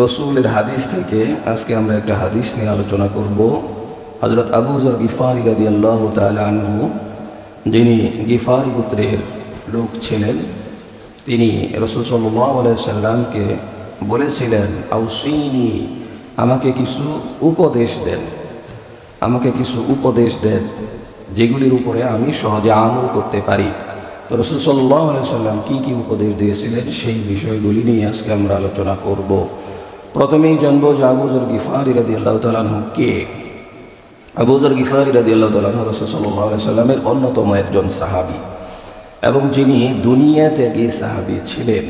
রসুলের হাদিস থেকে আজকে আমরা একটা হাদিস নিয়ে আলোচনা করব। হযরত আবু যর গিফারি রাদিয়াল্লাহু তাআলা আনহু, যিনি গিফার গোত্রের লোক ছিলেন, তিনি রাসূল সাল্লাল্লাহু আলাইহি ওয়াসাল্লামকে বলেছিলেন, আউসিনি, আমাকে কিছু উপদেশ দেন, আমাকে কিছু উপদেশ দেন যেগুলির উপরে আমি সহজে আমল করতে পারি। তো রাসূল সাল্লাল্লাহু আলাইহি ওয়াসাল্লাম কী কী উপদেশ দিয়েছিলেন সেই বিষয়গুলি নিয়ে আজকে আমরা আলোচনা করব। প্রথমেই জানবো যে আবু যর গিফারি রাদিয়াল্লাহু তাআলা আনহু কে। আবু যর গিফারি রাদিয়াল্লাহু তাআলা আনহু রাসূল সাল্লাল্লাহু আলাইহি ওয়াসাল্লামের অন্যতম একজন সাহাবী, এবং যিনি দুনিয়া ত্যাগী সাহাবী ছিলেন।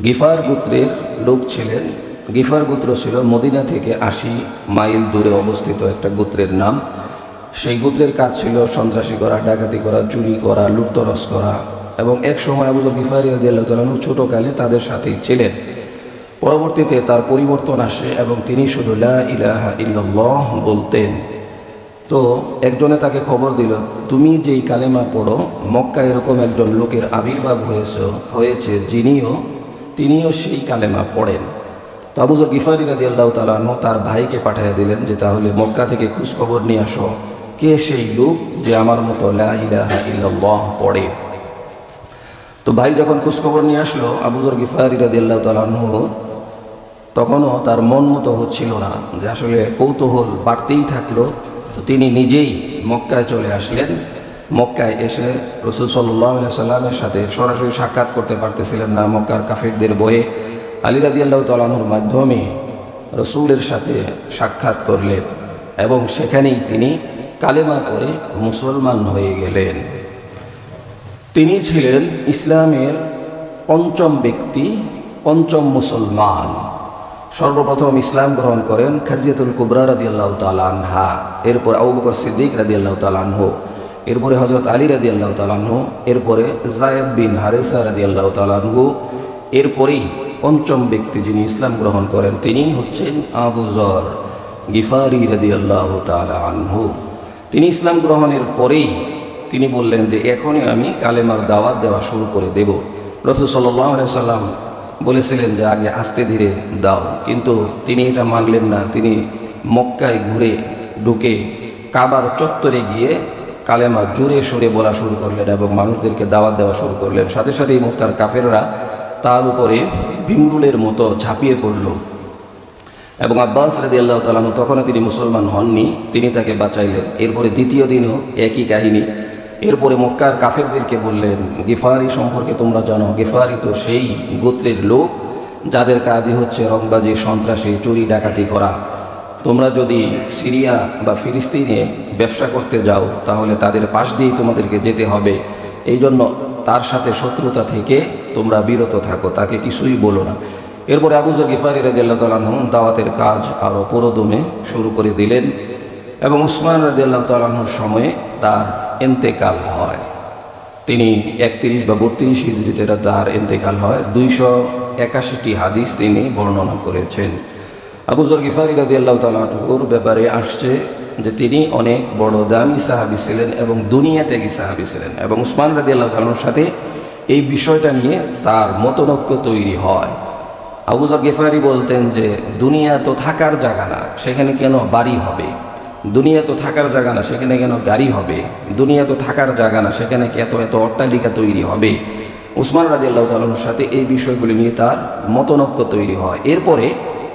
গিফার গোত্রের লোক ছিলেন। গিফার গোত্র ছিল মদিনা থেকে ৮০ মাইল দূরে অবস্থিত একটা গোত্রের নাম। সেই গোত্রের কাজ ছিল সন্ত্রাসী করা, ডাকাতি করা, চুরি করা, লুটতরাজ করা, এবং এক সময় আবু যর গিফারি রাদিয়াল্লাহু তাআলা আনহু ছোটকালে তাদের সাথেই ছিলেন। পরবর্তীতে তার পরিবর্তন আসে এবং তিনি শুধু লা ইলাহা ইল্লাল্লাহ বলতেন। তো একজনে তাকে খবর দিল, তুমি যেই কালেমা পড়ো, মক্কা এরকম একজন লোকের আবির্ভাব হয়েছে তিনিও সেই কালেমা পড়েন। তো আবু যর গিফারি রাদিয়াল্লাহু তাআলা আনহু তার ভাইকে পাঠিয়ে দিলেন যে তাহলে মক্কা থেকে খোঁজখবর নিয়ে আসো, কে সেই লোক যে আমার মতো লা ইলাহা ইল্লাল্লাহ পড়ে। তো ভাই যখন খোঁজখবর নিয়ে আসলো আবু যর গিফারি রাদিয়াল্লাহু তাআলা আনহু, তখনও তার মন মতো হচ্ছিল না, যে আসলে কৌতূহল বাড়তেই থাকলো। তো তিনি নিজেই মক্কায় চলে আসলেন। মক্কায় এসে রাসূল সাল্লাল্লাহু আলাইহি ওয়াসাল্লামের সাথে সরাসরি সাক্ষাৎ করতে পারতেছিলেন না, মক্কার কাফিরদের ভয়ে আলী রাদিয়াল্লাহু তাআলা আনহুর মাধ্যমে রসুলের সাথে সাক্ষাৎ করলেন, এবং সেখানেই তিনি কালেমা পড়ে মুসলমান হয়ে গেলেন। তিনি ছিলেন ইসলামের পঞ্চম ব্যক্তি, পঞ্চম মুসলমান। সর্বপ্রথম ইসলাম গ্রহণ করেন খাদিজাতুল কুবরা রাদিয়াল্লাহু তাআলা আনহা, এরপর আবু বকর সিদ্দিক রাদিয়াল্লাহু তাআলা আনহু, এরপরে হযরত আলী রাদিয়াল্লাহু তাআলা আনহু, এরপরে যায়েদ বিন হারেসা রাদিয়াল্লাহু তাআলা আনহু, এরপরেই পঞ্চম ব্যক্তি যিনি ইসলাম গ্রহণ করেন তিনি হচ্ছেন আবু যর গিফারি রাদিয়াল্লাহু তাআলা আনহু। তিনি ইসলাম গ্রহণের পরেই তিনি বললেন যে এখনই আমি কালেমার দাওয়াত দেওয়া শুরু করে দেব। রাসূল সাল্লাল্লাহু আলাইহি ওয়াসাল্লাম বলেছিলেন যে আগে আস্তে ধীরে দাও, কিন্তু তিনি এটা মানলেন না। তিনি মক্কায় ঘুরে ঢুকে কাবার চত্বরে গিয়ে কালেমা জোরে সোরে বলা শুরু করলেন এবং মানুষদেরকে দাওয়াত দেওয়া শুরু করলেন। সাথে সাথেই মক্কার কাফেররা তার উপরে ভিঙ্গুলের মতো ঝাঁপিয়ে পড়ল, এবং আব্বাস রাদিয়াল্লাহু তাআলা আনহু তখনও তিনি মুসলমান হননি, তিনি তাকে বাঁচাইলেন। এরপরে দ্বিতীয় দিনও একই কাহিনী। এরপরে মক্কার কাফেরদেরকে বললেন, গিফারি সম্পর্কে তোমরা জানো, গিফারি তো সেই গোত্রের লোক যাদের কাজই হচ্ছে রংবাজি, সন্ত্রাসী, চুরি ডাকাতি করা। তোমরা যদি সিরিয়া বা ফিলিস্তিনে ব্যবসা করতে যাও তাহলে তাদের পাশ দিয়েই তোমাদেরকে যেতে হবে। এই জন্য তার সাথে শত্রুতা থেকে তোমরা বিরত থাকো, তাকে কিছুই বলো না। এরপরে আবু যর গিফারি রাদিয়াল্লাহু তাআলা আনহু দাওয়াতের কাজ আরও পুরোদমে শুরু করে দিলেন, এবং উসমান রাদিয়াল্লাহু তাআলা আনহুর সময়ে তার ইন্তেকাল হয়। তিনি 31 বা 32 হিজরিতে তার ইন্তেকাল হয়। 281টি হাদিস তিনি বর্ণনা করেছেন। আবু যর গিফারি রাদিয়াল্লাহু তাআলা আনহুর ব্যাপারে আসছে যে তিনি অনেক বড় দামি সাহাবী ছিলেন এবং দুনিয়া ত্যাগী সাহাবী ছিলেন, এবং উসমান রাদিয়াল্লাহু তাআলার সাথে এই বিষয়টা নিয়ে তার মতনৈক্য তৈরি হয়। আবু যর গিফারি বলতেন যে দুনিয়া তো থাকার জায়গা না, সেখানে কেন বাড়ি হবে? দুনিয়া তো থাকার জায়গা না, সেখানে কেন গাড়ি হবে? দুনিয়া তো থাকার জায়গা না, সেখানে কি এত এত অট্টালিকা তৈরি হবে? উসমান রাদিয়াল্লাহু তাআলার সাথে এই বিষয়গুলি নিয়ে তার মতনৈক্য তৈরি হয়। এরপরে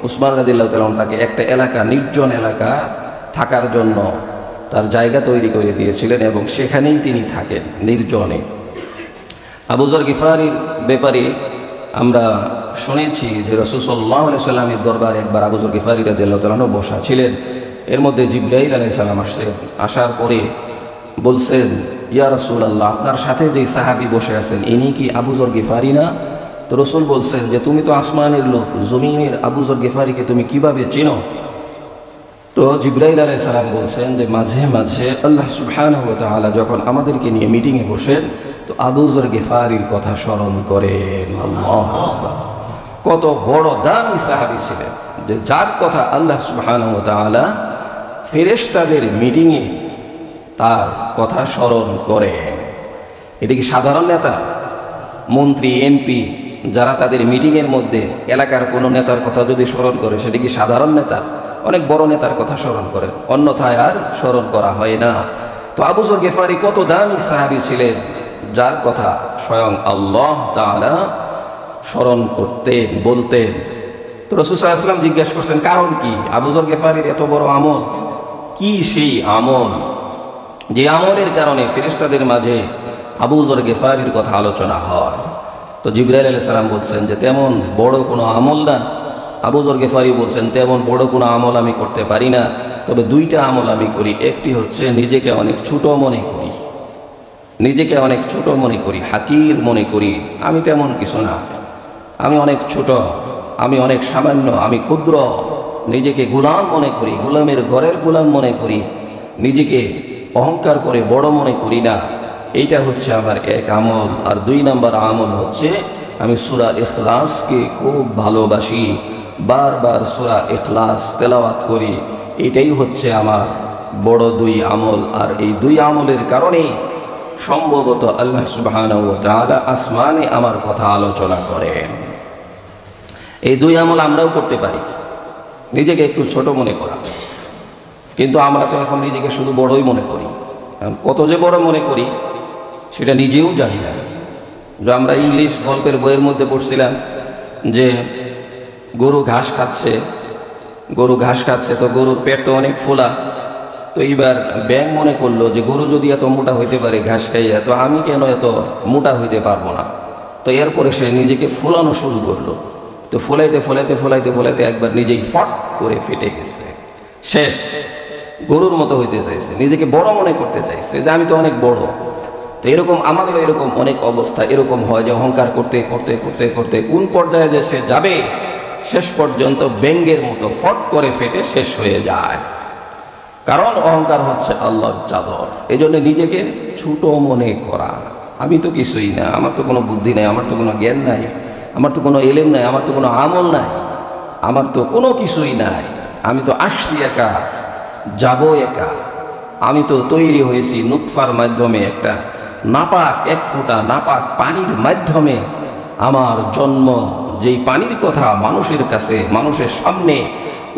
উসমান রাদিয়াল্লাহু তাআলা তাকে একটা এলাকা, নির্জন এলাকা থাকার জন্য তার জায়গা তৈরি করে দিয়েছিলেন, এবং সেখানেই তিনি থাকেন নির্জনে। আবু যর গিফারির ব্যাপারে আমরা শুনেছি যে রাসূল সাল্লাল্লাহু আলাইহি ওয়াসাল্লামের দরবারে একবার আবু যর গিফারি রাদিয়াল্লাহু তাআলা আনহু বসা ছিলেন। এর মধ্যে জিবরাইল আলাইহিস সালাম আসছেন। আসার পরে বলছেন, ইয়া রাসূলুল্লাহ, আপনার সাথে যে সাহাবী বসে আছেন ইনি কি আবু যর গিফারি না? তো রাসূল বলছেন যে তুমি তো আসমানের লোক, জমিনের আবু যর গিফারিকে তুমি কিভাবে চিনো? তো জিবরাইল আলাইহিস সালাম বলছেন যে মাঝে মাঝে আল্লাহ সুবহানাহু ওয়া তাআলা যখন আমাদেরকে নিয়ে মিটিংয়ে বসেন তো আবু যর গিফারির কথা স্মরণ করেন। আল্লাহু আকবার! কত বড় দামি সাহাবী ছিলেন যে যার কথা আল্লাহ সুবহানাহু ওয়া তাআলা ফেরেশতাদের মিটিংয়ে তার কথা স্মরণ করেন। এটা কি সাধারণ নেতা, মন্ত্রী, এমপি যারা তাদের মিটিংয়ের মধ্যে এলাকার কোনো নেতার কথা যদি স্মরণ করে, সেটি কি সাধারণ নেতা? অনেক বড় নেতার কথা স্মরণ করেন, অন্যথায় আর স্মরণ করা হয় না। তো আবু যর গিফারি কত দামি সাহাবী ছিলেন, যার কথা স্বয়ং আল্লাহ তাআলা স্মরণ করতেন, বলতেন। তো রাসূল সাল্লাল্লাহু আলাইহি ওয়াসাল্লাম জিজ্ঞেস করছেন, কারণ কি আবু যর গিফারির এত বড় আমল? কি সেই আমল যে আমলের কারণে ফেরেশতাদের মাঝে আবু যর গিফারির কথা আলোচনা হয়? তো জিবরাইল আলাইহিস সালাম বলছেন যে তেমন বড় কোনো আমল না। আবু যর গিফারি বলছেন, তেমন বড় কোনো আমল আমি করতে পারি না, তবে দুইটা আমল আমি করি। একটি হচ্ছে নিজেকে অনেক ছোট মনে করি, নিজেকে অনেক ছোট মনে করি, হাকির মনে করি, আমি তেমন কিছু না, আমি অনেক ছোট, আমি অনেক সামান্য, আমি ক্ষুদ্র। নিজেকে গোলাম মনে করি, গোলামের ঘরের গোলাম মনে করি, নিজেকে অহংকার করে বড় মনে করি না। এইটা হচ্ছে আমার এক আমল। আর 2 নম্বর আমল হচ্ছে আমি সূরা ইখলাসকে খুব ভালোবাসি, বারবার সূরা ইখলাস তেলাওয়াত করি। এটাই হচ্ছে আমার বড় 2 আমল। আর এই 2 আমলের কারণে সম্ভবত আল্লাহ সুবহানাহু ওয়া তাআলা আসমানে আমার কথা আলোচনা করেন। এই 2 আমল আমরাও করতে পারি, নিজেকে একটু ছোট মনে করা। কিন্তু আমরা তো এখন নিজেকে শুধু বড়ই মনে করি। কত যে বড় মনে করি সেটা নিজেও জানি না। যে আমরা ইংলিশ গল্পের বইয়ের মধ্যে পড়ছিলাম যে গরু ঘাস খাচ্ছে, গরু ঘাস খাচ্ছে, তো গরুর পেট তো অনেক ফোলা। তো এইবার ব্যাঙ মনে করলো যে গরু যদি এত মোটা হইতে পারে ঘাস খাইয়া, তো আমি কেন এত মোটা হইতে পারবো না? তো এরপরে সে নিজেকে ফোলানো শুরু করলো। তো ফোলাইতে ফোলাইতে ফোলাইতে ফোলাইতে একবার নিজেই ফট করে ফেটে গেছে, শেষ। গরুর মতো হইতে চাইছে, নিজেকে বড় মনে করতে চাইছে যে আমি তো অনেক বড়। তো এরকম আমাদের এরকম অনেক অবস্থা এরকম হয় যে অহংকার করতে করতে করতে করতে কোন পর্যায়ে যে সে যাবে, শেষ পর্যন্ত ব্যঙ্গের মতো ফট করে ফেটে শেষ হয়ে যায়। কারণ অহংকার হচ্ছে আল্লাহর চাদর। এই জন্য নিজেকে ছোট মনে করা, আমি তো কিছুই না, আমার তো কোনো বুদ্ধি নাই, আমার তো কোনো জ্ঞান নাই, আমার তো কোনো এলেম নাই, আমার তো কোনো আমল নাই, আমার তো কোনো কিছুই নাই, আমি তো আসছি একা, যাব একা, আমি তো তৈরি হয়েছি নুতফার মাধ্যমে, একটা নাপাক 1 ফোঁটা নাপাক পানির মাধ্যমে আমার জন্ম। যেই পানির কথা মানুষের কাছে, মানুষের সামনে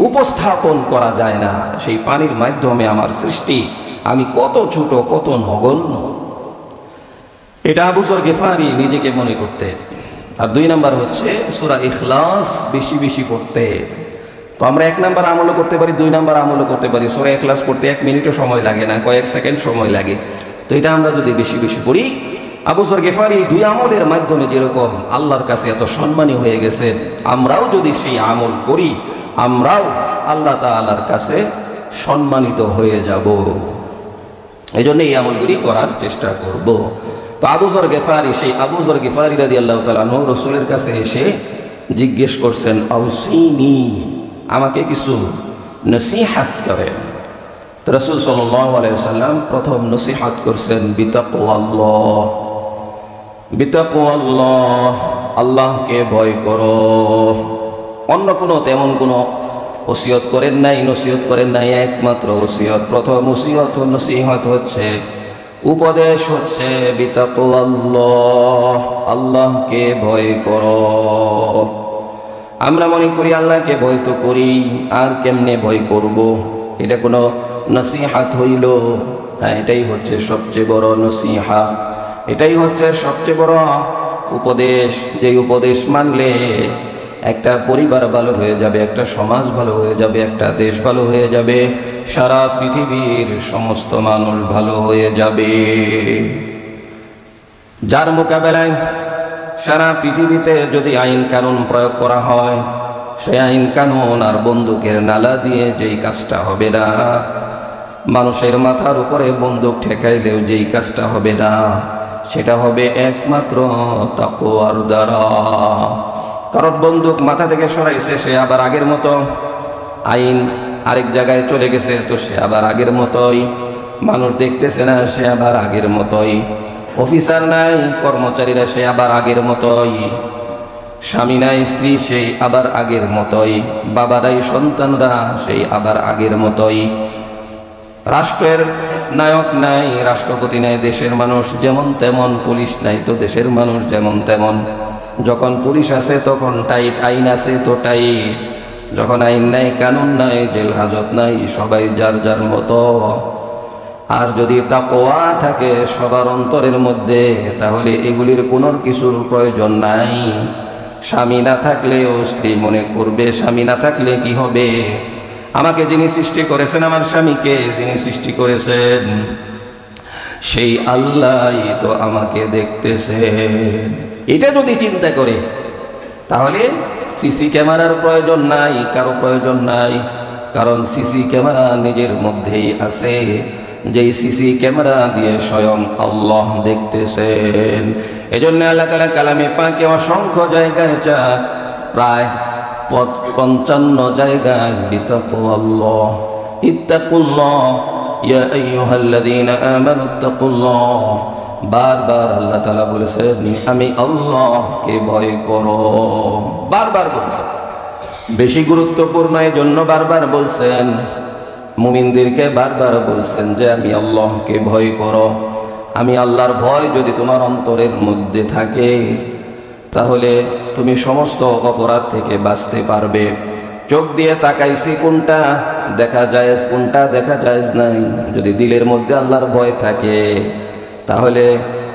উপস্থাপন করা যায় না, সেই পানির মাধ্যমে আমার সৃষ্টি। আমি কত ছোট, কত নগণ্য, এটা আবু যর গিফারি নিজেকে মনে করতেন। আর 2 নাম্বার হচ্ছে সূরা ইখলাস বেশি বেশি পড়তে। তো আমরা 1 নাম্বার আমলও করতে পারি, 2 নাম্বার আমলও করতে পারি। সূরা ইখলাস পড়তে 1 মিনিটও সময় লাগে না, কয়েক সেকেন্ড সময় লাগে। তো এটা আমরা যদি বেশি বেশি পড়ি, আবু যর গিফারি 2 আমলের মাধ্যমে যেরকম আল্লাহর কাছে এত সম্মানী হয়ে গেছেন, আমরাও যদি সেই আমল করি, আমরাও আল্লাহ তাআলার কাছে সম্মানিত হয়ে যাব। এই জন্য এই আমলগুলি করার চেষ্টা করব। তো আবু যর গিফারি, সেই আবু যর গিফারি রাদিয়াল্লাহু তাআলা আনহু রাসূলের কাছে এসে জিজ্ঞেস করছেন, আউসিনি, আমাকে কিছু নসিহত করেন। তো রাসূল সাল্লাল্লাহু আলাইহি ওয়াসাল্লাম প্রথম নসিহত করছেন বিতাকওয়াল্লাহ, বিতাকওয়াল্লাহ, আল্লাহকে ভয় করো। অন্য কোনো তেমন কোনো ওসিয়ত করেন নাই, নসিহত করেন নাই, একমাত্র ওসিয়ত, প্রথম ওসিয়ত নসিহত হচ্ছে, উপদেশ হচ্ছে বিতাকওয়াল্লাহ, আল্লাহকে ভয় করো। আমরা মনে করি আল্লাহকে ভয় তো করি, আর কেমনে ভয় করব? এটা কোনো নসিহত হইল? হ্যাঁ, এটাই হচ্ছে সবচেয়ে বড় নসিহত, এটাই হচ্ছে সবচেয়ে বড় উপদেশ। যে উপদেশ মানলে একটা পরিবার ভালো হয়ে যাবে, একটা সমাজ ভালো হয়ে যাবে, একটা দেশ ভালো হয়ে যাবে, সারা পৃথিবীর সমস্ত মানুষ ভালো হয়ে যাবে। যার মোকাবেলায় সারা পৃথিবীতে যদি আইন কানুন প্রয়োগ করা হয়, সেই আইন কানুন আর বন্দুকের নালা দিয়ে যেই কাজটা হবে না, মানুষের মাথার উপরে বন্দুক ঠেকাইলেও যেই কাজটা হবে না, সেটা হবে একমাত্র তাকওয়ার দ্বারা। কারণ বন্দুক মাথা থেকে সরাইছে, সে আবার আগের মতো, আইন আরেক জায়গায় চলে গেছে, তো সে আবার আগের মতোই, মানুষ দেখতেছে না, সে আবার আগের মতোই, অফিসার নাই, কর্মচারীরা সে আবার আগের মতোই, স্বামী নাই, স্ত্রী সেই আবার আগের মতোই, বাবারাই সন্তানরা সেই আবার আগের মতোই, রাষ্ট্রের নায়ক নাই, রাষ্ট্রপতি নাই, দেশের মানুষ যেমন তেমন, পুলিশ নাই তো দেশের মানুষ যেমন তেমন, যখন পুলিশ আছে তখন টাইট, আইন আছে তো টাইট, যখন আইন নাই, কানুন নাই, জেল হাজত নাই, সবাই যার যার মতো। আর যদি তাকওয়া থাকে সবার অন্তরের মধ্যে, তাহলে এগুলির কোনো কিছুর প্রয়োজন নাই। স্বামী না থাকলেও স্ত্রী মনে করবে, স্বামী না থাকলে কি হবে, আমাকে যিনি সৃষ্টি করেছেন, আমার স্বামীকে যিনি সৃষ্টি করেছেন, সেই আল্লাহই তো আমাকে দেখতেছেন। এটা যদি চিন্তা করে, তাহলে সিসি ক্যামেরার প্রয়োজন নাই, কারো প্রয়োজন নাই। কারণ সিসি ক্যামেরা নিজের মধ্যেই আছে, যেই সিসি ক্যামেরা দিয়ে স্বয়ং আল্লাহ দেখতেছেন। এজন্য আল্লাহ তাআলা কালামে পাকে অসংখ্য জায়গায় চান, প্রায় 55 জায়গায় বিতাকওয়াল্লাহ, ইত্তাকুল্লাহ ইয়া আইয়ুহাল্লাযীনা আমানু ইত্তাকুল্লাহ, বারবার আল্লাহ তাআলা বলেছেন আমি আল্লাহকে ভয় করো, বারবার বলছেন। বেশি গুরুত্বপূর্ণ এই জন্য বারবার বলছেন, মুমিনদেরকে বারবার বলছেন যে আমি আল্লাহকে ভয় করো। আমি আল্লাহর ভয় যদি তোমার অন্তরের মধ্যে থাকে, তাহলে তুমি সমস্ত অপরাধ থেকে বাঁচতে পারবে। চোখ দিয়ে তাকাইছি কোনটা দেখা যায়, কোনটা দেখা যায় নাই, যদি দিলের মধ্যে আল্লাহর ভয় থাকে, তাহলে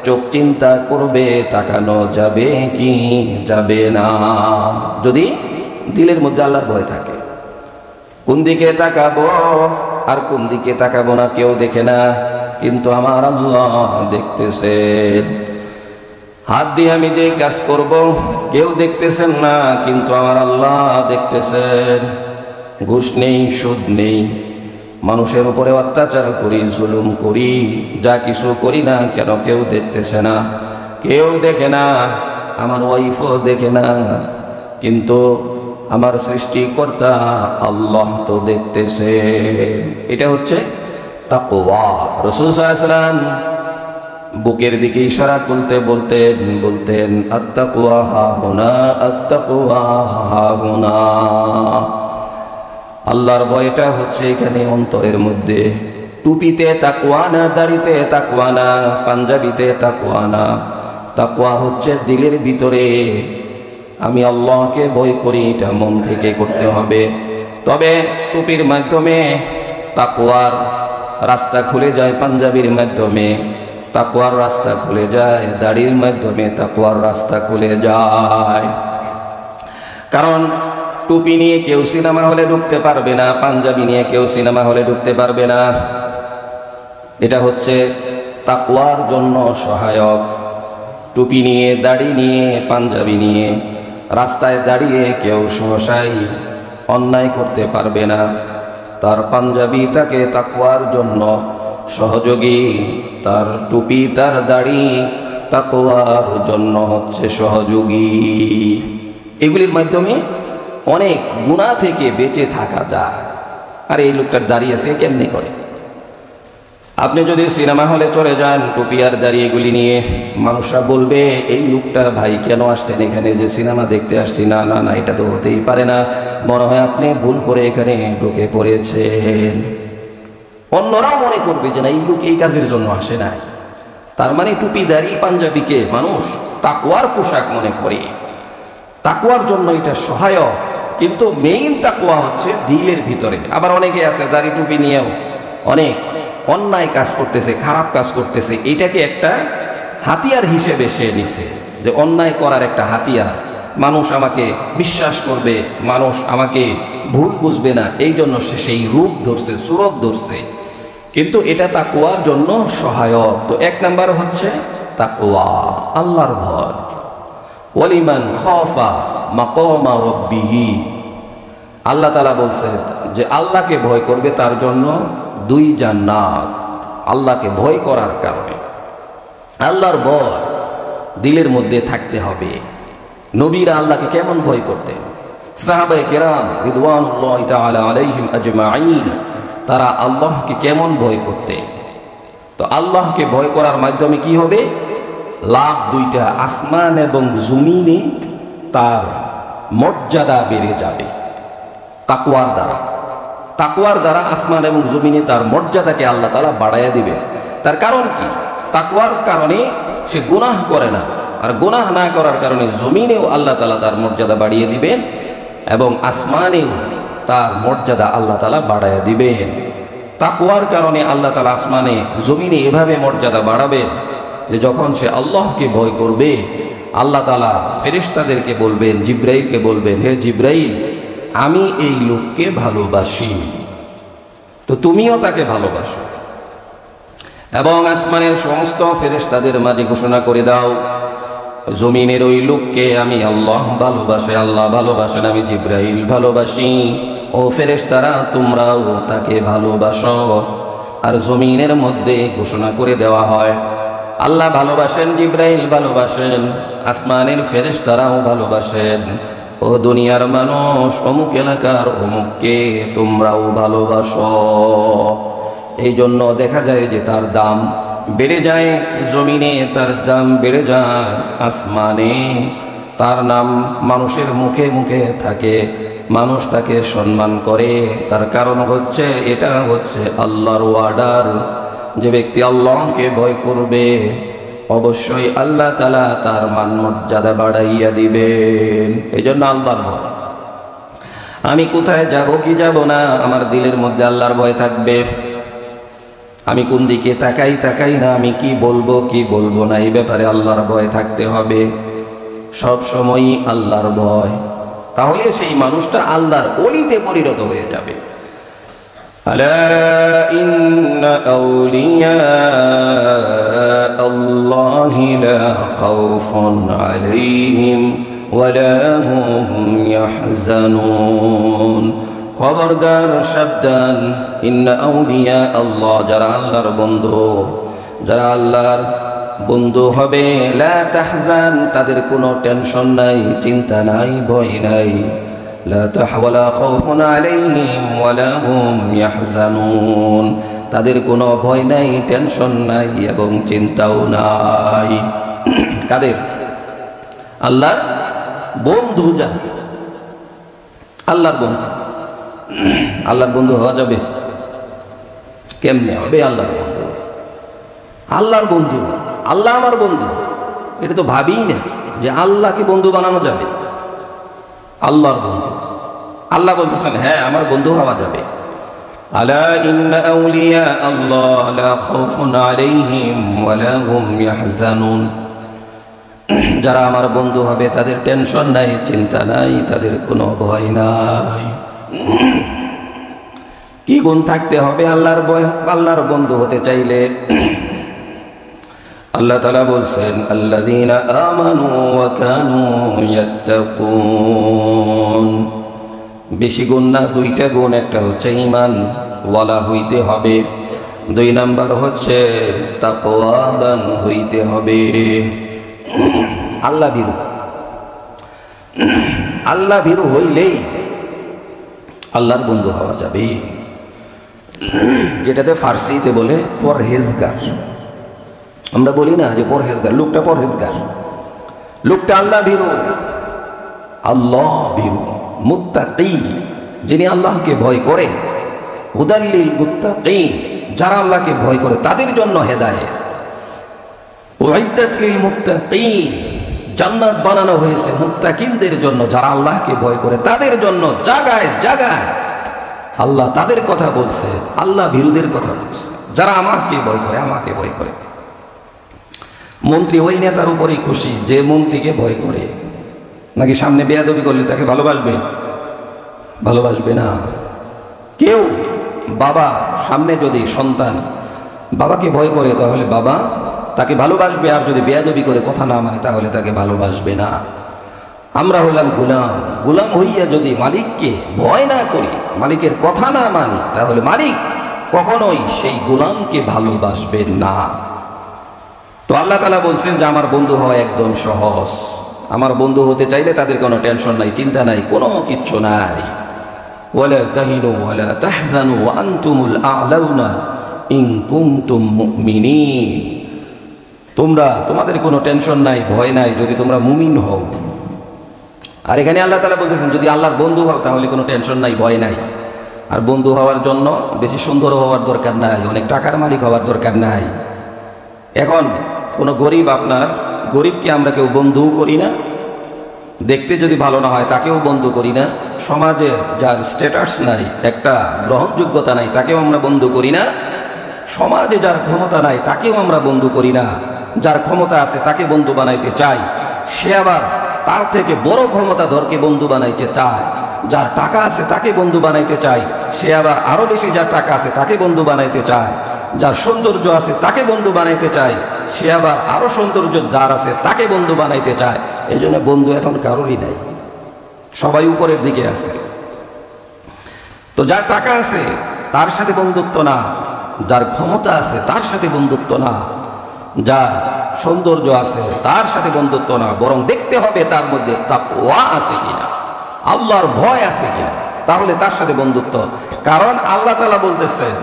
চোখ চিন্তা করবে তাকানো যাবে কি যাবে না। যদি দিলের মধ্যে আল্লাহর ভয় থাকে, কোন দিকে তাকাবো আর কোন দিকে তাকাবো না কেউ দেখে না, কিন্তু আমার আল্লাহ দেখতেছেন। হাত দিয়ে আমি যে কাজ করব কেউ দেখতেছেন না, কিন্তু আমার আল্লাহ দেখতেছেন। ঘুষ নেই, সুদ নেই, মানুষের উপরে অত্যাচার করি, জুলুম করি, যা কিছু করি না কেন কেউ দেখতেছে না, কেউ দেখে না, আমার ওয়াইফও দেখে না, কিন্তু আমার সৃষ্টিকর্তা আল্লাহ তো দেখতেছে। এটা হচ্ছে তাকওয়া। রাসূল সাল্লাল্লাহু আলাইহি ওয়াসাল্লাম বুকের দিকে ইশারা করতে বলতেন আত্তাকওয়া হাহুনা, আত্তাকওয়া হাহুনা। আল্লাহর ভয়টা হচ্ছে এখানে অন্তরের মধ্যে। টুপিতে তাকওয়া না, দাড়িতে তাকওয়া না, পাঞ্জাবিতে তাকওয়া না, তাকওয়া হচ্ছে দিলের ভিতরে। আমি আল্লাহকে ভয় করি, এটা মন থেকে করতে হবে। তবে টুপির মাধ্যমে তাকওয়ার রাস্তা খুলে যায়, পাঞ্জাবির মাধ্যমে তাকওয়ার রাস্তা খুলে যায়, দাড়ির মাধ্যমে তাকওয়ার রাস্তা খুলে যায়। কারণ টুপি নিয়ে কেউ সিনেমা হলে ঢুকতে পারবে না, পাঞ্জাবি নিয়ে কেউ সিনেমা হলে ঢুকতে পারবে না। এটা হচ্ছে তাকওয়ার জন্য সহায়ক। টুপি নিয়ে, দাড়ি নিয়ে, পাঞ্জাবি নিয়ে রাস্তায় দাঁড়িয়ে কেউ সহসাই অন্যায় করতে পারবে না। তার পাঞ্জাবি তাকে তাকওয়ার জন্য সহযোগী, তার টুপি, তার দাড়ি তাকওয়ার জন্য হচ্ছে সহযোগী। এগুলির মাধ্যমে অনেক গুনাহ থেকে বেঁচে থাকা যায়। আর এই লোকটার দাড়ি আছে কেমনি করে? আপনি যদি সিনেমা হলে চলে যান টুপি আর দাড়ি এগুলি নিয়ে, মানুষরা বলবে এই লোকটা ভাই কেন আসছেন এখানে, যে সিনেমা দেখতে আসছি? না না না, এটা তো হতেই পারে না, মনে হয় আপনি ভুল করে এখানে ঢুকে পড়েছেন। অন্যরাও মনে করবে যে না, এই লোক এই কাজের জন্য আসে না। তার মানে টুপি, দাড়ি, পাঞ্জাবিকে মানুষ তাকওয়ার পোশাক মনে করে, তাকওয়ার জন্য এটা সহায়ক। কিন্তু মেইন তাকওয়া হচ্ছে দিলের ভিতরে। আবার অনেকে আছে দাড়ি টুপি নিয়েও অনেক অন্যায় কাজ করতেছে, খারাপ কাজ করতেছে। এটাকে একটা হাতিয়ার হিসেবে সে নিছে, যে অন্যায় করার একটা হাতিয়ার। মানুষ আমাকে বিশ্বাস করবে, মানুষ আমাকে ভুল বুঝবে না, এই জন্য সে সেই রূপ ধরছে, সুরত ধরছে। কিন্তু এটা তাকওয়ার জন্য সহায়ক। তো এক নাম্বার হচ্ছে তাকওয়া, আল্লাহর ভয়। ওয়ালিমান খাফা মাকামা রাব্বিহি, আল্লাহ তাআলা বলছেন যে আল্লাহকে ভয় করবে তার জন্য 2 জান্নাত। আল্লাহকে ভয় করার কারণে আল্লাহর ভয় দিলের মধ্যে থাকতে হবে। নবীরা আল্লাহকে কেমন ভয় করতেন? সাহাবায়ে কেরাম রিদওয়ানুল্লাহি তাআলা আলাইহিম আজমাইন, তারা আল্লাহকে কেমন ভয় করতেন? তো আল্লাহকে ভয় করার মাধ্যমে কি হবে? লাভ 2টা, আসমান এবং জমিনে তার মর্যাদা বেড়ে যাবে তাকওয়ার দ্বারা। তাকওয়ার দ্বারা আসমান এবং জমিনে তার মর্যাদাকে আল্লাহ তাআলা বাড়াইয়া দিবেন। তার কারণ কি? তাকওয়ার কারণে সে গুনাহ করে না। আর গুনাহ না করার কারণে জমিনেও আল্লাহ তাআলা তার মর্যাদা বাড়িয়ে দিবেন এবং আসমানেও তার মর্যাদা আল্লাহ তাআলা বাড়ায় দিবেন। তাকওয়ার কারণে আল্লাহ তাআলা আসমানে জমিনে এভাবে মর্যাদা বাড়াবেন যে যখন সে আল্লাহকে ভয় করবে আল্লাহ তাআলা ফেরেশতাদেরকে বলবেন, জিব্রাইলকে বলবেন, হে জিব্রাইল, আমি এই লোককে ভালোবাসি, তো তুমিও তাকে ভালোবাসো। এবং আসমানের সমস্ত ফেরেশতাদের মাঝে ঘোষণা করে দাও, জমিনের ওই লোককে আমি আল্লাহ ভালোবাসে, আল্লাহ ভালোবাসেন, আমি জিব্রাইল ভালোবাসি, ও ফেরেশতারা তোমরাও তাকে ভালোবাসো। আর জমিনের মধ্যে ঘোষণা করে দেওয়া হয় আল্লাহ ভালোবাসেন, জিব্রাইল ভালোবাসেন, আসমানের ফেরেশতারাও ভালোবাসেন, ও দুনিয়ার মানুষ অমুক এলাকার অমুককে তোমরাও ভালোবাসো। এই জন্য দেখা যায় যে তার দাম বেড়ে যায়, জমিনে তার দাম বেড়ে যায়, আসমানে তার নাম মানুষের মুখে মুখে থাকে, মানুষ তাকে সম্মান করে। তার কারণ হচ্ছে, এটা হচ্ছে আল্লাহর ওয়ার্ডার, যে ব্যক্তি আল্লাহকে ভয় করবে অবশ্যই আল্লাহ তাআলা তার মান মর্যাদা বাড়াইয়া দিবেন। এই জন্য আল্লাহর ভয়, আমি কোথায় যাব কি যাব না, আমার দিলের মধ্যে আল্লাহর ভয় থাকবে। আমি কোন দিকে তাকাই না, আমি কি বলবো কি বলবো না, এই ব্যাপারে আল্লাহর ভয় থাকতে হবে, সব সময়ই আল্লাহর ভয়। তাহলে সেই মানুষটা আল্লাহর ওলিতে পরিণত হয়ে যাবে। আলা ইন্না আউলিয়া আল্লাহি লা খাউফুন আলাইহিম ওয়া লা হুম ইয়াহজানুন। খবরদার, সাবধান, ইন্না আউলিয়া আল্লাহ, যারা আল্লাহর বন্ধু, যারা আল্লাহর বন্ধু হবে, লা তাহজান, তাদের কোনো টেনশন নাই, চিন্তা নাই, ভয় নাই, লা তাহওয়ালা খাউফুন আলাইহিম ওয়া লা হুম ইয়াহজানুন, তাদের কোনো ভয় নাই, টেনশন নাই এবং চিন্তাও নাই। কাদের? আল্লাহর বন্ধু যারা, আল্লাহর বন্ধু। আল্লাহর বন্ধু হওয়া যাবে? কেমনে হবে আল্লাহর বন্ধু? আল্লাহর বন্ধু, আল্লাহ আমার বন্ধু, এটা তো ভাবিই না যে আল্লাহকে বন্ধু বানানো যাবে। আল্লাহর বন্ধু, আল্লাহ বলতেছেন হ্যাঁ আমার বন্ধু হওয়া যাবে। আলা ইন্না আউলিয়া আল্লাহ লা খাউফুন আলাইহিম ওয়া লা হুম ইয়াহজানুন, যারা আমার বন্ধু হবে তাদের টেনশন নাই, চিন্তা নাই, তাদের কোনো ভয় নাই। কি গুণ থাকতে হবে আল্লাহর ভয়, আল্লাহর বন্ধু হতে চাইলে? আল্লাহ তাআলা বলছেন আল্লাযীনা আমানু ওয়া কানু ইয়াত্তাকুন। বেশি গুণ না, দুইটা গুণ, একটা হচ্ছে ঈমান ওয়ালা হইতে হবে, দুই নাম্বার হচ্ছে তাকওয়াবান হইতে হবে। আল্লাহ ভীরু, আল্লাহ ভীরু হইলেই আল্লাহর বন্ধু হওয়া যাবে। যেটাতে ফার্সিতে বলে পরহেজগার। আমরা বলি না যে পরহেজগার, লোকটা পরহেজগার, লোকটা আল্লাহ ভীরু, আল্লাহ ভীরু, মুত্তাকি, যিনি আল্লাহকে ভয় করে। হুদাল্লিল মুত্তাকিন, যারা আল্লাহকে ভয় করে তাদের জন্য হেদায়েত। উইদ্দাত লিল মুত্তাকিন, জান্নাত বানানো হয়েছে মুত্তাকিনদের জন্য, যারা আল্লাহকে ভয় করে তাদের জন্য। জায়গায় জায়গায় আল্লাহ তাদের কথা বলছে, আল্লাহ ভীরুদের কথা বলছে, যারা আমাকে ভয় করে, আমাকে ভয় করে। মন্ত্রী ওই নেতার উপরেই খুশি যে মন্ত্রীকে ভয় করে, নাকি সামনে বেয়াদবি করলে তাকে ভালোবাসবে? ভালোবাসবে না। কেউ বাবা সামনে যদি সন্তান বাবাকে ভয় করে তাহলে বাবা তাকে ভালোবাসবে, আর যদি বেয়াদবি করে কথা না মানে তাহলে তাকে ভালোবাসবে না। আমরা হলাম গোলাম, গোলাম হইয়া যদি মালিককে ভয় না করি, মালিকের কথা না মানি, তাহলে মালিক কখনোই সেই গোলামকে ভালোবাসবেন না। তো আল্লাহ তাআলা বলছেন যে আমার বন্ধু হওয়া একদম সহজ। আমার বন্ধু হতে চাইলে তাদের কোনো টেনশন নাই, চিন্তা নাই, কোনো কিচ্ছু নাই। ওয়ালা তাহিনু ওয়ালা তাহজানু ওয়া আনতুমুল আ'লাউনা ইন কুনতুম মুমিনিন। তোমাদের কোনো টেনশন নাই, ভয় নাই যদি তোমরা মুমিন হও। আর এখানে আল্লাহ তাআলা বলতেছেন যদি আল্লাহর বন্ধু হও তাহলে কোনো টেনশন নাই, ভয় নাই। আর বন্ধু হওয়ার জন্য বেশি সুন্দর হওয়ার দরকার নাই, অনেক টাকার মালিক হওয়ার দরকার নাই। এখন কোনো গরিব আপনার গরিবকে আমরা কেউ বন্ধুও করি না, দেখতে যদি ভালো না হয় তাকেও বন্ধু করি না, সমাজে যার স্ট্যাটাস নাই, একটা গ্রহণযোগ্যতা নাই, তাকেও আমরা বন্ধু করি না, সমাজে যার ক্ষমতা নাই তাকেও আমরা বন্ধু করি না, যার ক্ষমতা আছে তাকে বন্ধু বানাইতে চাই, সে আবার তার থেকে বড় ক্ষমতাধরকে বন্ধু বানাইতে চায়, যার টাকা আছে তাকে বন্ধু বানাইতে চায়, সে আবার আরো বেশি যার টাকা আছে তাকে বন্ধু বানাইতে চায়, যার সৌন্দর্য আছে তাকে বন্ধু বানাইতে চায়, সে আবার আরো সৌন্দর্য যার আছে তাকে বন্ধু বানাইতে চায়। এই জন্য বন্ধু এখন কারোরই নাই, সবাই উপরের দিকে আছে। তো যার টাকা আছে তার সাথে বন্ধুত্ব না, যার ক্ষমতা আছে তার সাথে বন্ধুত্ব না, যার সৌন্দর্য আছে তার সাথে বন্ধুত্ব না, বরং দেখতে হবে তার মধ্যে তাকওয়া আছে কিনা, আল্লাহর ভয় আছে কিনা, তাহলে তার সাথে বন্ধুত্ব। কারণ আল্লাহ তাআলা বলতেছেন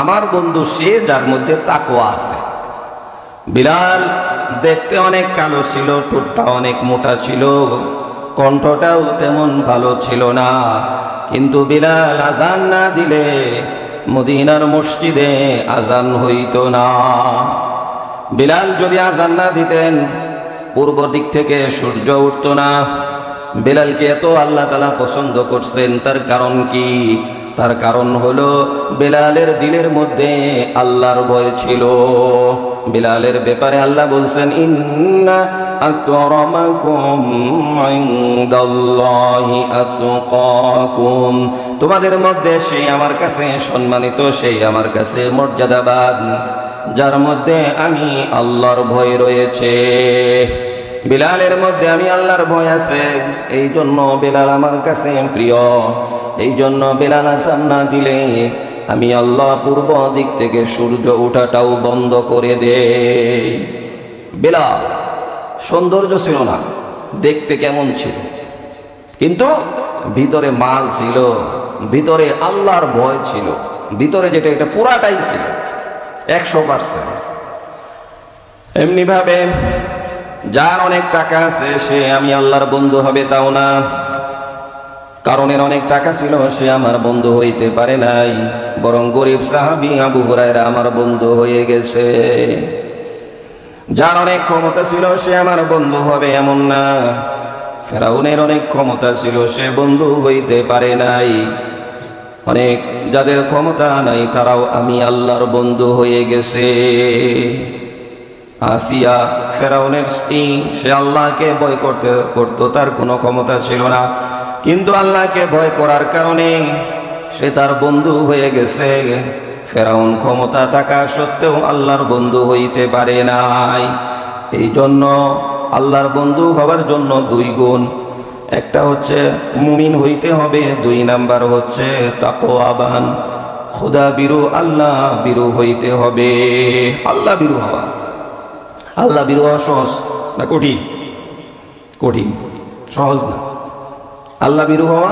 আমার বন্ধু সে যার মধ্যে তাকওয়া আছে। বিলাল দেখতে অনেক কালো ছিল, ঠোঁটটা অনেক মোটা ছিল, কণ্ঠটাও তেমন ভালো ছিল না, কিন্তু বিলাল আজান না দিলে মদিনার মসজিদে আজান হইতো না। বিলাল যদি আজান না দিতেন পূর্ব দিক থেকে সূর্য উঠতো না। বিলালকে এত আল্লাহ তাআলা পছন্দ করছেন, তার কারণ কি? তার কারণ হলো বিলালের দিলের মধ্যে আল্লাহর ভয় ছিল। বিলালের ব্যাপারে আল্লাহ বলছেন ইন্না আকরামাকুম ইনদাল্লাহি আতকাকুম, তোমাদের মধ্যে সেই আমার কাছে সম্মানিত, সেই আমার কাছে মর্যাদাবান, যার মধ্যে আমি আল্লাহর ভয় রয়েছে। বিলালের মধ্যে আমি আল্লাহর ভয় আছে, এই জন্য বিলাল আমার কাছে প্রিয়। এই জন্য বিলাল আজান না দিলে আমি আল্লাহ পূর্ব দিক থেকে সূর্য ওঠাটাও বন্ধ করে দেই। বিলাল সৌন্দর্য ছিল না, দেখতে কেমন ছিল, কিন্তু ভিতরে মাল ছিল, ভিতরে আল্লাহর ভয় ছিল, ভিতরে যেটা এটা পুরাটাই ছিল 100%। এমনি ভাবে যার অনেক টাকা আছে সে আমি আল্লাহর বন্ধু হবে তাও না, কারণের অনেক টাকা ছিল সে আমার বন্ধু হইতে পারে নাই, বরং গরিব সাহাবী আবু হুরায়রা আমার বন্ধু হয়ে গেছে। যার অনেক ক্ষমতা ছিল সে আমার বন্ধু হবে এমন না, ফেরাউনের অনেক ক্ষমতা ছিল সে বন্ধু হইতে পারে নাই, অনেক যাদের ক্ষমতা নাই তারাও আমি আল্লাহর বন্ধু হয়ে গেছে। আসিয়া ফেরাউনের স্ত্রী, সে আল্লাহকে ভয় করতো, তার কোনো ক্ষমতা ছিল না, কিন্তু আল্লাহকে ভয় করার কারণে সে তার বন্ধু হয়ে গেছে। ফেরাউন ক্ষমতা থাকা সত্ত্বেও আল্লাহর বন্ধু হইতে পারে নাই। এই জন্য আল্লাহর বন্ধু হওয়ার জন্য 2 গুণ, একটা হচ্ছে মুমিন হইতে হবে, 2 নাম্বার হচ্ছে তাকওয়াবান, খোদা বিরু, আল্লাহ বিরু হইতে হবে। আল্লাহ বিরু হওয়া, আল্লাহ বিরু হওয়া সহজ না কঠিন? কঠিন, সহজ না। আল্লাহ বিরু হওয়া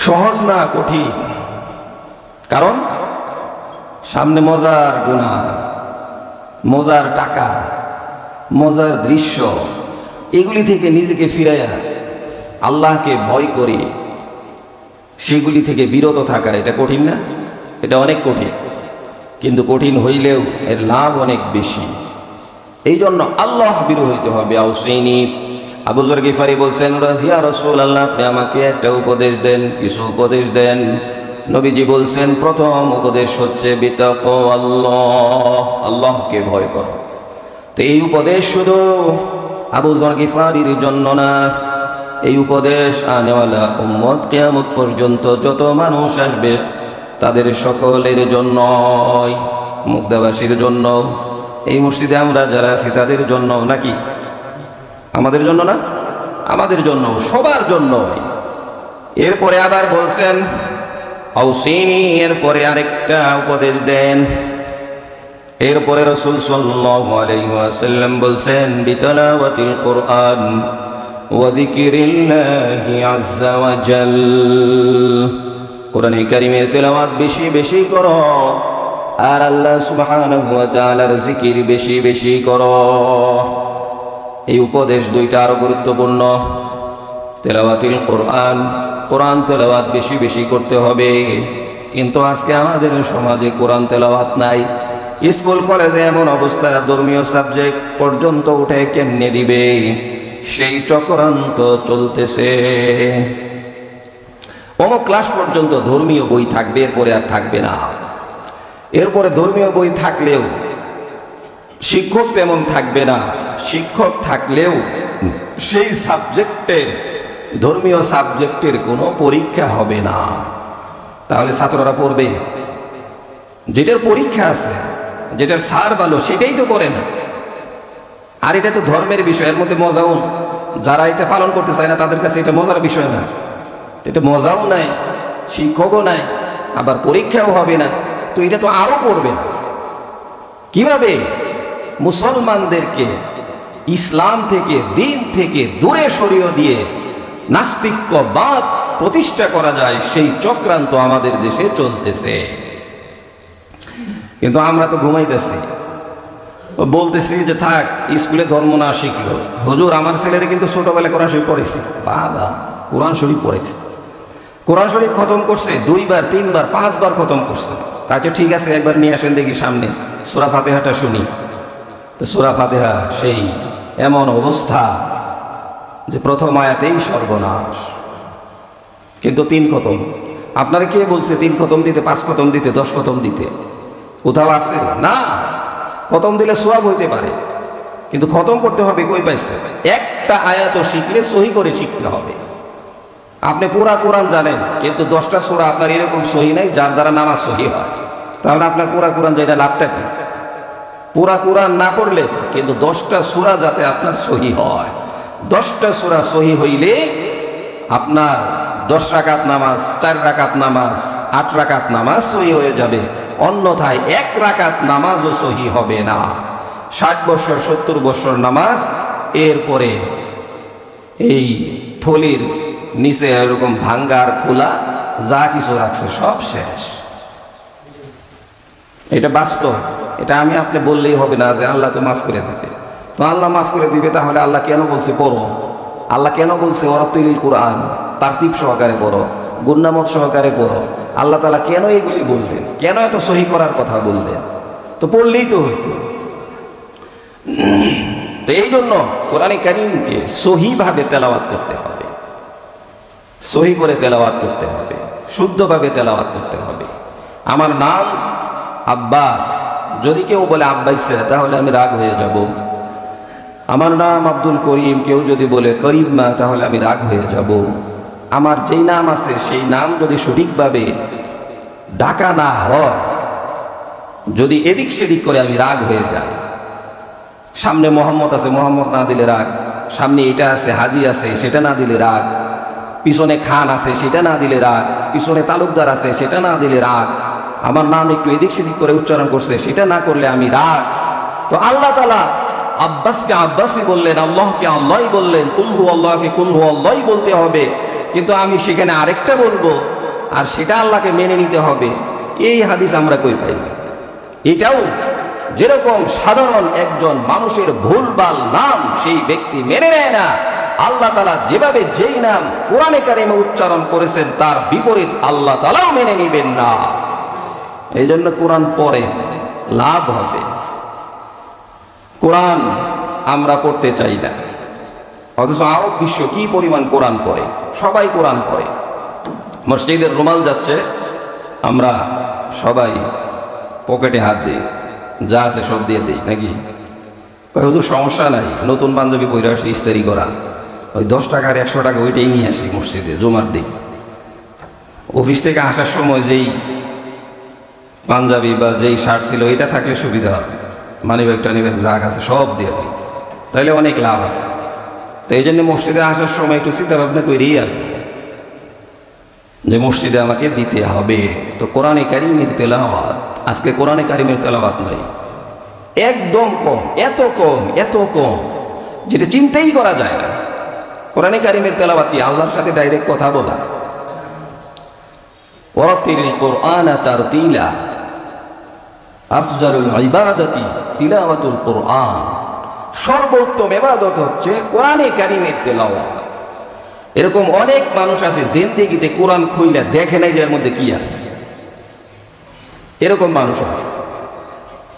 সহজ না কঠিন, কারণ সামনে মজার গুনাহ, মজার টাকা, মজার দৃশ্য, এগুলি থেকে নিজেকে ফিরাইয়া আল্লাহকে ভয় করে সেগুলি থেকে বিরত থাকা, এটা কঠিন না? এটা অনেক কঠিন, কিন্তু কঠিন হইলেও এর লাভ অনেক বেশি। এই জন্য আল্লাহ বিরু হইতে হবে। আউসাইনি আবু যর গিফারি বলছেন ইয়া রাসূলুল্লাহ, আপনি আমাকে একটা উপদেশ দেন, কিছু উপদেশ দেন। নবীজি বলছেন প্রথম উপদেশ হচ্ছে বিতাকওয়াল্লাহ, আল্লাহকে ভয় করো। তো এই উপদেশ শুধু আবু যর গিফারির জন্য না, এই উপদেশ আনেওয়ালা উম্মত কিয়ামত পর্যন্ত যত মানুষ আসবে তাদের সকলের জন্য, মুগদাবাসীর জন্য, এই মসজিদে আমরা যারা আছি তাদের জন্য, নাকি আমাদের জন্য না? আমাদের জন্য, সবার জন্য। এরপরে আবার বলছেন আউসিনি, এরপরে আরেকটা উপদেশ দেন। এরপরে রাসূল সাল্লাল্লাহু আলাইহি ওয়াসাল্লাম বলছেন বিতিলাওয়াতিল কুরআন ওয়া যিকরিল্লাহি আযজা ওয়া জাল, কোরআনে কারীমের তেলাওয়াত বেশি বেশি করো আর আল্লাহ সুবহানাহু ওয়া তাআলার জিকির বেশি বেশি করো। এই উপদেশ 2টা আরো গুরুত্বপূর্ণ। তেলাওয়াতুল কোরআন, কোরআন তেলাওয়াত বেশি বেশি করতে হবে, কিন্তু আজকে আমাদের সমাজে কোরআন তেলাওয়াত নাই। স্কুল কলেজে এমন অবস্থা ধর্মীয় সাবজেক্ট পর্যন্ত উঠে কেমনে দিবে, সেই চক্রান্ত চলতেছে। অমুক ক্লাস পর্যন্ত ধর্মীয় বই থাকবে, এরপরে আর থাকবে না। এরপরে ধর্মীয় বই থাকলেও শিক্ষক তেমন থাকবে না। শিক্ষক থাকলেও সেই সাবজেক্টের, ধর্মীয় সাবজেক্টের কোনো পরীক্ষা হবে না। তাহলে ছাত্ররা পড়বে? যেটার পরীক্ষা আছে, যেটার সার ভালো, সেটাই তো করে না। আর এটা তো ধর্মের বিষয়, এর মধ্যে মজাও, যারা এটা পালন করতে চায় না তাদের কাছে এটা মজার বিষয় না। এটা মজাও নাই, শিক্ষকও নাই, আবার পরীক্ষাও হবে না, তো এটা তো আরো পড়বে না। কিভাবে মুসলমানদেরকে ইসলাম থেকে, দিন থেকে দূরে সরিয়ে দিয়ে নাস্তিক্যবাদ প্রতিষ্ঠা করা যায়, সেই চক্রান্ত আমাদের দেশে চলতেছে। কিন্তু আমরা তো ঘুমাইতেছি, বলতেছি যে থাক, স্কুলে ধর্ম না শিখলো। হুজুর, আমার ছেলেরা কিন্তু ছোটবেলায় কোরআন শরীফ পড়েছে। বাবা, কোরআন শরীফ পড়েছে, কোরআন শরীফ খতম করছে, 2 বার 3 বার 5 বার খতম করছে। আচ্ছা ঠিক আছে, একবার নিয়ে আসেন দেখি সামনে, সূরা ফাতিহাটা শুনি। তো সূরা ফাতিহা সেই এমন অবস্থা যে প্রথম আয়াতেই সর্বনাশ, কিন্তু 3 খতম। আপনারা কে বলছে 3 খতম দিতে, 5 খতম দিতে, 10 খতম দিতে? কোথাও আছে? না। খতম দিলে সওয়াব হইতে পারে, কিন্তু খতম করতে হবে কই পাইছে? একটা আয়াত শিখলে সহি করে শিখতে হবে। আপনি পুরা কোরআন জানেন, কিন্তু 10টা সূরা আপনার এরকম সহি নাই যার দ্বারা নামাজ সহি হয়, তাহলে আপনার পুরা কোরআন জানা লাভটা কি? পুরা কোরআন না পড়লে, কিন্তু 10টা সূরা যাতে আপনার সহি হয়। 10টা সূরা সহি হইলে আপনার 10 রাকাত নামাজ, 4 রাকাত নামাজ, 8 রাকাত নামাজ সহি হয়ে যাবে। অন্যথায় 1 রাকাত নামাজও সহি হবে না। 60 বছর 70 বছর নামাজ, এরপরে এই থলির নিচে এরকম ভাঙ্গার খোলা যা কিছু রাখছে সব শেষ। এটা বাস্তব। এটা আমি আপনি বললেই হবে না যে আল্লাহ তো মাফ করে দিবে। তো আল্লাহ মাফ করে দিবে, তাহলে আল্লাহ কেন বলছে পড়ো? আল্লাহ কেন বলছে ওয়ারাতিলিল কোরআন, তারতিব সহকারে পড়ো, গুন্নামত সহকারে পড়ো? আল্লাহ তাআলা কেন এগুলি বললেন? কেন এত সহি করার কথা বললেন? তো পড়লেই তো হইতো। তো এই জন্য কোরআনে কারীমকে সহিভাবে তেলাওয়াত করতে হবে, সহি করে তেলাওয়াত করতে হবে, শুদ্ধভাবে তেলাওয়াত করতে হবে। আমার নাম আব্বাস, যদি কেউ বলে আব্বাইসে, তাহলে আমি রাগ হয়ে যাব। আমার নাম আব্দুল করিম, কেউ যদি বলে করিম, তাহলে আমি রাগ হয়ে যাব। আমার যেই নাম আছে সেই নাম যদি সঠিকভাবে ডাকা না হয়, যদি এদিক সেদিক করে আমি রাগ হয়ে যাই। সামনে মোহাম্মদ আছে, মোহাম্মদ না দিলে রাগ। সামনে এটা আছে, হাজি আছে, সেটা না দিলে রাগ। পিছনে খান আছে, সেটা না দিলে রাগ। পিছনে তালুকদার আছে, সেটা না দিলে রাগ। আমার নাম একটু এদিক সেদিক করে উচ্চারণ করছে, সেটা না করলে আমি রাগ। তো আল্লাহ তাআলা আব্বাসকে আব্বাসই বললেন, আল্লাহকে আল্লাহই বললেন, কুলহু আল্লাহকে কুলহু আল্লাহই বলতে হবে। কিন্তু আমি সেখানে আরেকটা বলবো, আর সেটা আল্লাহকে মেনে নিতে হবে। এই হাদিস আমরা কই পাই? এটাও যেরকম সাধারণ একজন মানুষের ভুলভাল নাম সেই ব্যক্তি মেনে নেয় না, আল্লাহ তাআলা যেভাবে যেই নাম কোরআনে কারিমে উচ্চারণ করেছেন তার বিপরীত আল্লাহ তাআলাও মেনে নেবেন না। এই জন্য কোরআন পড়েন, লাভ হবে। কোরআন আমরা পড়তে চাই না, অথচ আরব বিশ্ব কি পরিমাণ কোরআন পড়ে, সবাই কোরআন পড়ে। মসজিদের রুমাল যাচ্ছে, আমরা সবাই পকেটে হাত দিই, যা আছে সব দিয়ে দিই নাকি? হুজুর সমস্যা নাই, নতুন পাঞ্জাবি পরে আসছি ইস্তারি করা, ওই 10 টাকার 100 টাকা ওইটাই নিয়ে আসি মসজিদে জমার দিই। অফিস থেকে আসার সময় যেই পাঞ্জাবি বা যেই শার্ট ছিল এটা থাকলে সুবিধা হবে, মানিব্যাগ টানিব্যাগ যা আছে সব দিয়ে দিই, তাইলে অনেক লাভ আছে। তো এই জন্য মসজিদে আসার সময় একটু চিন্তা ভাবনা করেই আসবো যে মসজিদে আমাকে দিতে হবে। তো কোরআনে কারিমের তেলাওয়াত, আজকে কোরআনে কারিমের তেলাওয়াত নাই, একদম কম, এত কম, এত কম যেটা চিন্তাই করা যায় না। কোরআনে কারিমের তেলাওয়াত কি আল্লাহর সাথে ডাইরেক্ট কথা বলা? ওয়ারাতিলিল কোরআনা তারতিলা, আফজালুল ইবাদাতি তিলাওয়াতুল কোরআন। সর্বোত্তম ইবাদত হচ্ছে কোরআনে কারিমের তেলাওয়াত। এরকম অনেক মানুষ আছে জিন্দেগিতে কোরআন খুইলা দেখে নাই যে এর মধ্যে কি আছে, এরকম মানুষ আছে।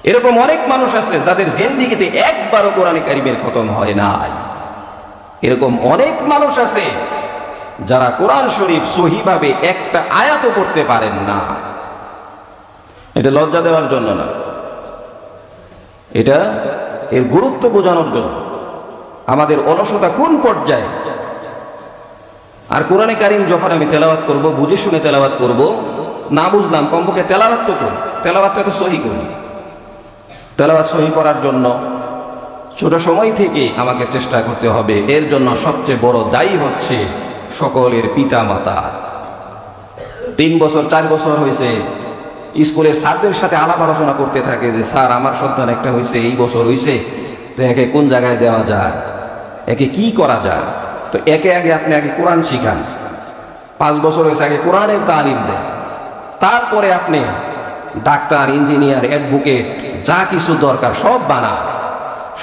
এরকম অনেক মানুষ আছে যাদের জিন্দেগিতে একবারও কোরআনে কারিমের খতম হয় নাই। এরকম অনেক মানুষ আছে যারা কোরআন শরীফ সহিভাবে একটা আয়াতও পড়তে পারেন না। এটা লজ্জা দেওয়ার জন্য না, এটা এর গুরুত্ব বোঝানোর জন্য। আমাদের অলসতা কোন পর্যায়ে। আর কোরআনে কারিম যখন আমি তেলাওয়াত করব, বুঝে শুনে তেলাওয়াত করব, না বুঝলাম কমপক্ষে তেলাওয়াত তো করি, তেলাওয়াতটা তো সহি করি। তেলাওয়াত সহি করার জন্য ছোট সময় থেকে আমাকে চেষ্টা করতে হবে। এর জন্য সবচেয়ে বড় দায়ী হচ্ছে সকলের পিতা মাতা। 3 বছর 4 বছর হয়েছে স্কুলের স্যারদের সাথে আলাপ আলোচনা করতে থাকে যে স্যার আমার সন্তান একটা হয়েছে, এই বছর হয়েছে, তো একে কোন জায়গায় দেওয়া যায়, একে কি করা যায়। তো একে আপনি আগে কোরআন শিখান, 5 বছর হয়েছে আগে কোরআনের তালিম দেন, তারপরে আপনি ডাক্তার, ইঞ্জিনিয়ার, অ্যাডভোকেট যা কিছু দরকার সব বানান।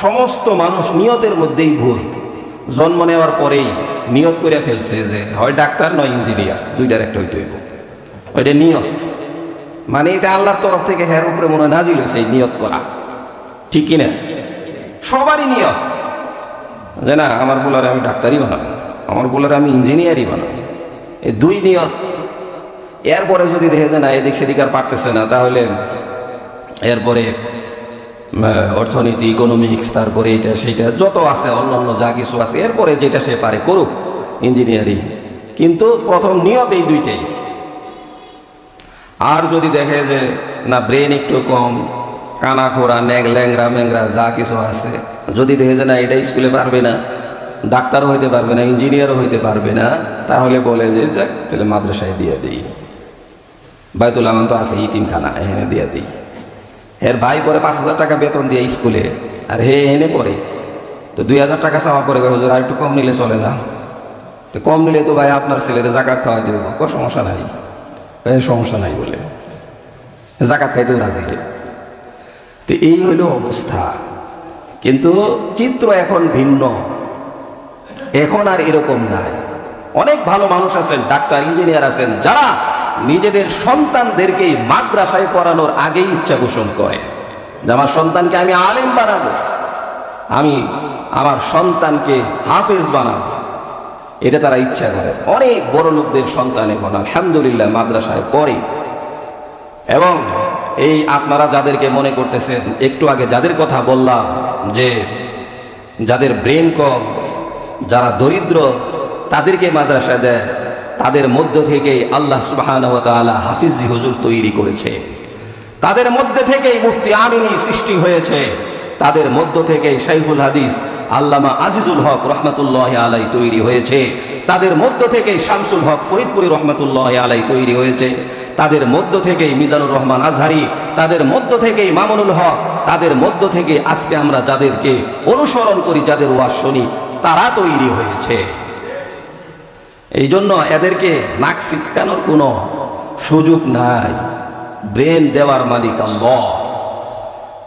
সমস্ত মানুষ নিয়তের মধ্যেই ভুল। জন্ম নেওয়ার পরেই নিয়ত করে ফেলছে যে হয় ডাক্তার নয় ইঞ্জিনিয়ার, দুইটার একটা হইতে হইব। ওইটা নিয়ত, মানে এটা আল্লাহর তরফ থেকে হের উপরে মনে নাজিল হয়েছে এই নিয়ত করা, ঠিক কিনা? সবারই নিয়ত যে না আমার বলারে আমি ডাক্তারই বানাবো, আমার বলারে আমি ইঞ্জিনিয়ারই বানাবো, এই 2 নিয়ত। এরপরে যদি দেখে যে না এদিক সেদিক আর পারতেছে না, তাহলে এরপরে অর্থনীতি, ইকোনমিক্স, তারপরে এটা সেইটা যত আছে অন্যান্য যা কিছু আছে, এরপরে যেটা সে পারে করুক, ইঞ্জিনিয়ারিং। কিন্তু প্রথম নিয়ত এই 2টাই। আর যদি দেখে যে না ব্রেন একটু কম, কানা খোরা, ল্যাংরা ম্যাংরা যা কিছু আছে, যদি দেখে যে না এটা স্কুলে পারবে না, ডাক্তারও হইতে পারবে না, ইঞ্জিনিয়ারও হইতে পারবে না, তাহলে বলে যে যাক তাহলে মাদ্রাসায় দিয়ে দিই, বাইতুল আমান তো আছে ইতিমখানা, এখানে দিয়ে দিই। এর ভাই পরে 5,000 টাকা বেতন দিয়ে স্কুলে, আর হে এনে পড়ে, তো 2,000 টাকা চাওয়া পরে হুজুর আর একটু কম নিলে চলে না? তো কম নিলে তো ভাই আপনার ছেলেদের জাকাত খাওয়াই দেব। সমস্যা নাই, সমস্যা নাই বলে জাকাত খাইতেও রাজি। তো এই হইল অবস্থা। কিন্তু চিত্র এখন ভিন্ন, এখন আর এরকম নাই। অনেক ভালো মানুষ আছেন, ডাক্তার, ইঞ্জিনিয়ার আছেন, যারা নিজেদের সন্তানদেরকেই মাদ্রাসায় পড়ানোর আগেই ইচ্ছা পোষণ করে যে আমার সন্তানকে আমি আলেম বানাবো, আমি আমার সন্তানকে হাফেজ বানাবো, এটা তারা ইচ্ছা করে। অনেক বড় লোকদের সন্তান এখন আলহামদুলিল্লাহ মাদ্রাসায় পড়ে। এবং এই আপনারা যাদেরকে মনে করতেছেন, একটু আগে যাদের কথা বললাম যে যাদের ব্রেন কম, যারা দরিদ্র, তাদেরকে মাদ্রাসায় দেয়, তাদের মধ্য থেকেই আল্লাহ সুবহানাহু ওয়া তাআলা হাফিজি হুজুর তৈরি করেছে। তাদের মধ্যে থেকেই মুফতি আমিনী সৃষ্টি হয়েছে। তাদের মধ্য থেকেই শাইখুল হাদিস আল্লামা আজিজুল হক রহমাতুল্লাহি আলাইহি তৈরি হয়েছে। তাদের মধ্য থেকেই শামসুল হক ফরিদপুরি রহমাতুল্লাহি আলাইহি তৈরি হয়েছে। তাদের মধ্য থেকেই মিজানুর রহমান আজহারি, তাদের মধ্য থেকেই মামুনুল হক, তাদের মধ্য থেকে আজকে আমরা যাদেরকে অনুসরণ করি, যাদের ওয়াজ শুনি, তারা তৈরি হয়েছে। এই জন্য এদেরকে নাক ছিটকানোর কোনো সুযোগ নাই। ব্রেন দেওয়ার মালিক আল্লাহ।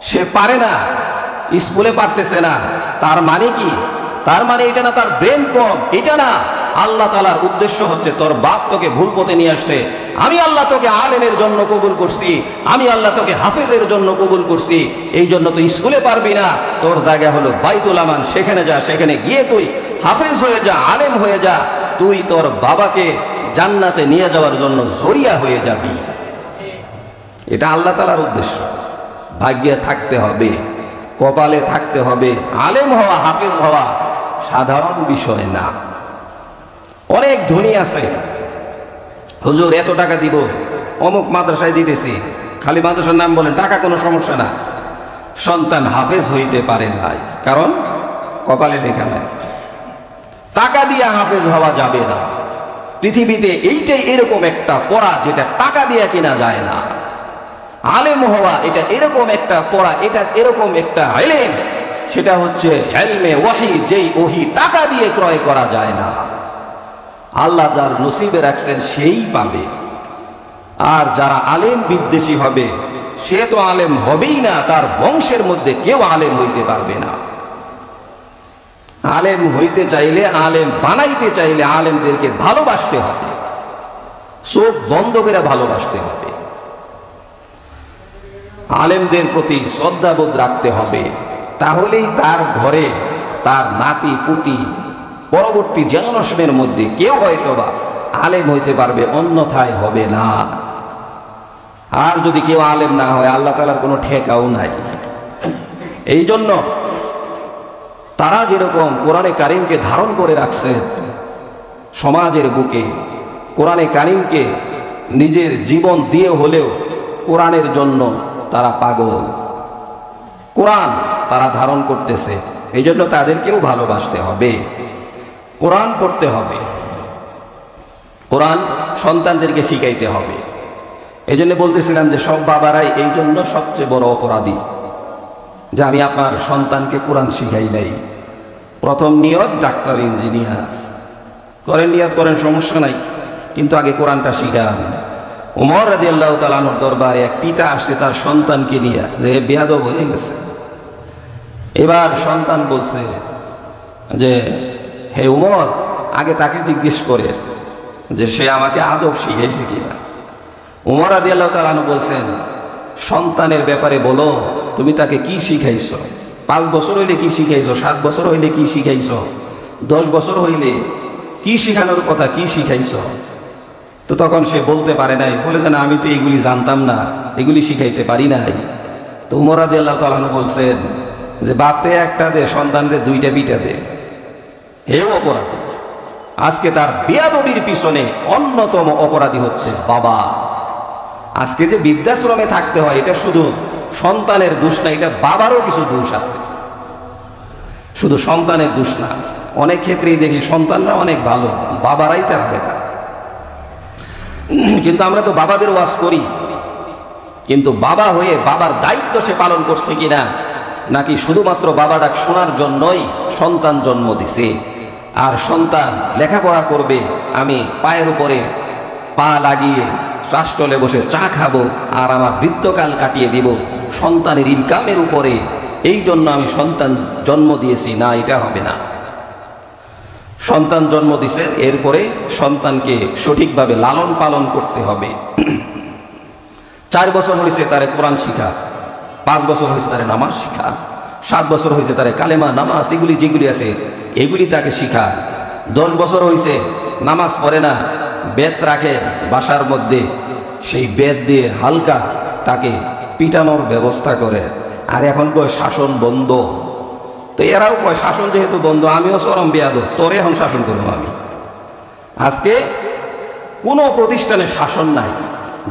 সে পারে না, স্কুলে পারতেছে না, তার মানে কি? তার মানে এটা না তার ব্রেন কম, এটা না। আল্লাহ তাআলার উদ্দেশ্য হচ্ছে তোর বাপ তোকে ভুল পথে নিয়ে আসছে, আমি আল্লাহ তোকে আলেমের জন্য কবুল করছি, আমি আল্লাহ তোকে হাফেজের জন্য কবুল করছি। এই জন্য তুই স্কুলে পারবি না, তোর জায়গা হলো বাইতুল আমান, সেখানে যা, সেখানে গিয়ে তুই হাফেজ হয়ে যা, আলেম হয়ে যা, তুই তোর বাবাকে জান্নাতে নিয়ে যাওয়ার জন্য জরিয়া হয়ে যাবি। এটা আল্লাহ তাআলার উদ্দেশ্য। ভাগ্যে থাকতে হবে, কপালে থাকতে হবে। আলেম হওয়া, হাফেজ হওয়া সাধারণ বিষয় না। অনেক ধনী আছে, হুজুর এত টাকা দিব, অমুক মাদ্রাসায় দিতেছি, খালি মাদ্রাসার নাম বলেন, টাকা কোনো সমস্যা না। সন্তান হাফেজ হইতে পারে নাই, কারণ কপালে লেখা নাই। টাকা দিয়ে হাফেজ হওয়া যাবে না। পৃথিবীতে এইটাই এরকম একটা পড়া যেটা টাকা দিয়ে কিনা যায় না। আলেম হওয়া এটা এরকম একটা পড়া, এটা এরকম একটা ইলম, সেটা হচ্ছে ইলমে ওয়াহি, যেই ওহি টাকা দিয়ে ক্রয় করা যায় না। আল্লাহ যার নসিবে রাখছেন সেই পাবে। আর যারা আলেম বিদ্বেষী হবে, সে তো আলেম হবেই না, তার বংশের মধ্যে কেউ আলেম হইতে পারবে না। আলেম হইতে চাইলে, আলেম বানাইতে চাইলে আলেমদেরকে ভালোবাসতে হবে, চোখ বন্ধ করে ভালোবাসতে হবে। আলেমদের প্রতি শ্রদ্ধাবোধ রাখতে হবে, তাহলেই তার ঘরে তার নাতি পুতি পরবর্তী জেনারেশনের মধ্যে কেউ হয়তোবা আলেম হইতে পারবে, অন্যথায় হবে না। আর যদি কেউ আলেম না হয়, আল্লাহ তাআলার কোনো ঠেকাও নাই। এই জন্য তারা যেরকম কোরআনে কারিমকে ধারণ করে রাখছে সমাজের বুকে, কোরআনে কারিমকে নিজের জীবন দিয়ে হলেও কোরআনের জন্য তারা পাগল, কোরআন তারা ধারণ করতেছে। এই জন্য তাদেরকেও ভালোবাসতে হবে, কোরআন পড়তে হবে, কোরআন সন্তানদেরকে শিখাইতে হবে। এই জন্য বলতেছিলাম যে সব বাবারাই এই জন্য সবচেয়ে বড় অপরাধী, যে আমি আপনার সন্তানকে কোরআন শিখাই নাই। প্রথম নিয়ত ডাক্তার ইঞ্জিনিয়ার করেন, নিয়ত করেন, সমস্যা নাই, কিন্তু আগে কোরআনটা শিখান। ওমর রাদিয়াল্লাহু তাআলা আনহুর দরবারে এক পিতা আসছে তার সন্তানকে নিয়ে, যে বেয়াদব হয়ে গেছে। এবার সন্তান বলছে যে হে ওমর, আগে তাকে জিজ্ঞেস করে যে সে আমাকে আদব শিখাইছে কিনা। ওমর রাদিয়াল্লাহু তাআলা আনহু বলছেন, সন্তানের ব্যাপারে বলো তুমি তাকে কি শিখাইছো? 5 বছর হইলে কি শিখাইছো? 7 বছর হইলে কি শিখাইছো? 10 বছর হইলে কি শিখানোর কথা, কি শিখাইছো? তো তখন সে বলতে পারে নাই, বলে যে না, আমি তো এগুলি জানতাম না, এগুলি শিখাইতে পারি নাই। তো ওমর রাদিয়াল্লাহু তাআলা আনহু বলছেন যে বাপে একটা দে, সন্তানরে 2টা বিটা দে। হেও অপরাধী। আজকে তার বেয়াদবির পিছনে অন্যতম অপরাধী হচ্ছে বাবা। আজকে যে বৃদ্ধাশ্রমে থাকতে হয়, এটা শুধু সন্তানের দোষ না, এটা বাবারও কিছু দোষ আছে, শুধু সন্তানের দোষ না। অনেক ক্ষেত্রেই দেখি সন্তানরা অনেক ভালো, বাবারাই তার বেকার। কিন্তু আমরা তো বাবাদের ওয়াজ করি, কিন্তু বাবা হয়ে বাবার দায়িত্ব সে পালন করছে কিনা, নাকি শুধুমাত্র বাবা ডাক শোনার জন্যই সন্তান জন্ম দিছে। আর সন্তান লেখাপড়া করবে, আমি পায়ের উপরে পা লাগিয়ে রাষ্ট্রলে বসে চা খাবো আর আমার বৃদ্ধকাল কাটিয়ে দিব সন্তানের ইনকামের উপরে, এই জন্য আমি সন্তান জন্ম দিয়েছি, না, এটা হবে না। সন্তান জন্ম দিছে, এরপরে সন্তানকে সঠিকভাবে লালন পালন করতে হবে। 4 বছর হয়েছে তারে কোরআন শিখা, 5 বছর হয়েছে তারে নামাজ শিখা, 7 বছর হয়েছে তারে কালেমা নামাজ এগুলি যেগুলি আছে এগুলি তাকে শিখা। 10 বছর হয়েছে নামাজ পড়ে না, বেত রাখে বাসার মধ্যে, সেই বেত দিয়ে হালকা তাকে পিটানোর ব্যবস্থা করে। আর এখন কয় শাসন বন্ধ, তো এরাও কয় শাসন যেহেতু বন্ধ, আমিও চরম বেয়াদব, তোরে এখন শাসন করবো আমি। আজকে কোনো প্রতিষ্ঠানে শাসন নাই,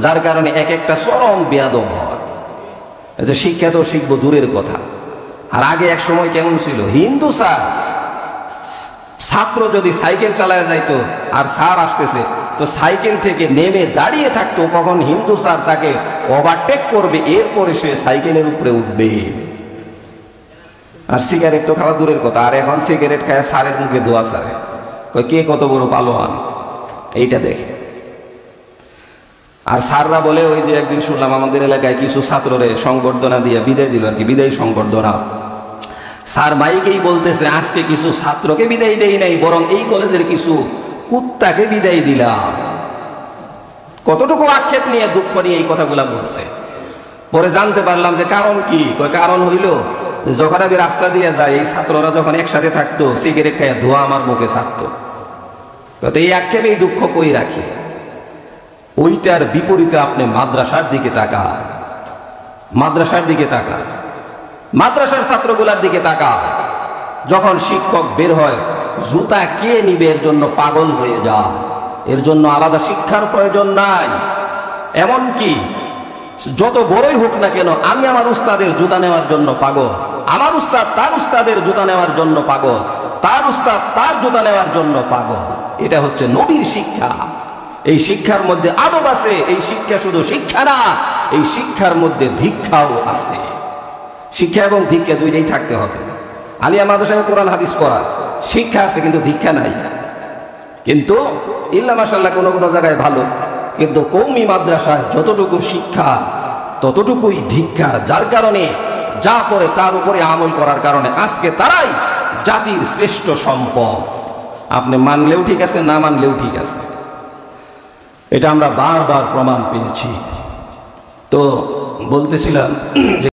যার কারণে এক একটা চরম বেয়াদব হয়। যে শিক্ষা তো শিখবো দূরের কথা। আর আগে এক সময় কেমন ছিল, হিন্দু স্যার, ছাত্র যদি সাইকেল চালায় যাইতো আর স্যার আসতেছে, তো সাইকেল থেকে নেমে দাঁড়িয়ে থাকতো কখন হিন্দু স্যার তাকে ওভারটেক করবে, এরপরে সে সাইকেলের উপরে উঠবে। আর সিগারেট তো খাওয়া দূরের কথা, আর এখন সিগারেট খায় স্যারের মুখে দোয়া সারে, কে কত বড় পালোয়ান এইটা দেখে। আর স্যাররা বলে, ওই যে একদিন শুনলাম আমাদের এলাকায় কিছু ছাত্ররে সংবর্ধনা দিয়ে বিদায় দিল আর কি, বিদায় সংবর্ধনা। স্যার মাইকেই বলতেছে, আজকে কিছু ছাত্রকে বিদায় দেই নাই, বরং এই কলেজের কিছু কুত্তাকে বিদায় দিলাম। কতটুকু আক্ষেপ নিয়ে, দুঃখ নিয়ে এই কথাগুলা বলছে। পরে জানতে পারলাম যে কারণ কি, কারণ হইল যখন আমি রাস্তা দিয়ে যাই, এই ছাত্ররা যখন একসাথে থাকতো, সিগারেট খাইয়া ধোয়া আমার মুখে ছাড়তো। এই আক্ষেপে এই দুঃখ কই রাখি। ওইটার বিপরীতে আপনি মাদ্রাসার দিকে তাকান, মাদ্রাসার দিকে তাকান, মাদ্রাসার ছাত্রগুলার দিকে তাকান। যখন শিক্ষক বের হয়, জুতা কে নিবে এর জন্য পাগল হয়ে যায়। এর জন্য আলাদা শিক্ষার প্রয়োজন নাই। এমনকি যত বড়ই হোক না কেন, আমি আমার উস্তাদের জুতা নেওয়ার জন্য পাগল, আমার উস্তাদ তার উস্তাদের জুতা নেওয়ার জন্য পাগল, তার উস্তাদ তার জুতা নেওয়ার জন্য পাগল। এটা হচ্ছে নবীর শিক্ষা। এই শিক্ষার মধ্যে আদব আছে। এই শিক্ষা শুধু শিক্ষা না, এই শিক্ষার মধ্যে দীক্ষাও আছে। শিক্ষা এবং দীক্ষা দুইটাই থাকতে হবে। আলিয়া মাদ্রাসায় কোরআন হাদিস পড়া শিক্ষা আছে, কিন্তু দীক্ষা নাই। কিন্তু ইল্লা মাশাআল্লাহ কোনো কোনো জায়গায় ভালো, কিন্তু কওমি মাদ্রাসায় যতটুকু শিক্ষা ততটুকুই দীক্ষা। যার কারণে যা পড়ে তার উপরে আমল করার কারণে আজকে তারাই জাতির শ্রেষ্ঠ সম্পদ। আপনি মানলেও ঠিক আছে, না মানলেও ঠিক আছে, এটা আমরা বারবার প্রমাণ পেয়েছি। তো বলতেছিলাম যে